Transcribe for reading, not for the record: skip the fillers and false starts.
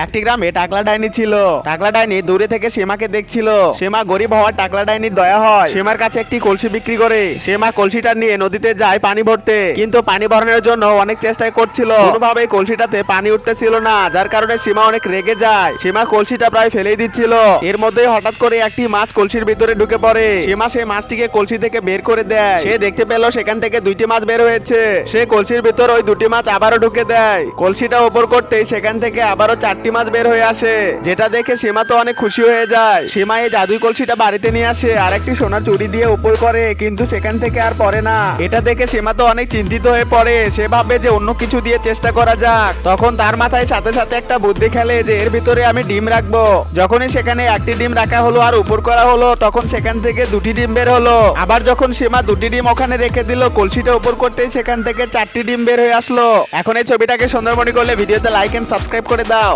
একটি গ্রামে টাকলা ডাইনি ছিল। টাকলা ডাইনি দূরে থেকে সীমাকে দেখছিল। সীমা গরিব হওয়ার টাকলা ডাইনির দয়া হয় সীমার কাছে একটি কলসি বিক্রি করে। সীমা কলসিটা নিয়ে নদীতে যায় পানি ভরতে, কিন্তু পানি ভরানোর জন্য অনেক চেষ্টা করছিল, কোনোভাবেই কলসিটাতে পানি উঠতেছিল না, যার কারণে সীমা অনেক রেগে যায়। সীমা কলসিটা প্রায় ফেলেই দিচ্ছিল। এর মধ্যে হঠাৎ করে একটি মাছ কলসির ভিতরে ঢুকে পড়ে। সীমা সেই মাছটিকে কলসি থেকে বের করে দেয়। সে দেখতে পেল সেখান থেকে দুইটি মাছ বের হয়েছে। সে কলসির ভিতর ওই দুটি মাছ আবারও ঢুকে দেয়। কলসিটা ওপর করতেই সেখান থেকে আবারও 4টি মাছ বের হয়ে আসে, যেটা দেখে সীমা তো অনেক খুশি হয়ে যায়। সীমা এই জাদুই কলসিটা বাড়িতে নিয়ে আসে আর একটি সোনার চুড়ি দিয়ে উপর করে, কিন্তু সেখান থেকে আর পড়ে না। এটা দেখে সীমা তো অনেক চিন্তিত হয়ে পড়ে। সে ভাবে যে অন্য কিছু দিয়ে চেষ্টা করা যাক। তখন তার মাথায় সাথে সাথে একটা বুদ্ধি খেলে যে এর ভিতরে আমি ডিম রাখবো। যখনই সেখানে একটি ডিম রাখা হলো আর উপর করা হলো, তখন সেখান থেকে দুটি ডিম বের হলো। আবার যখন সীমা দুটি ডিম ওখানে রেখে দিল, কলসিটা উপর করতেই সেখান থেকে 4টি ডিম বের হয়ে আসলো। এখন এই ছবিটাকে সুন্দরমণি করলে ভিডিওতে লাইক এন্ড সাবস্ক্রাইব করে দাও।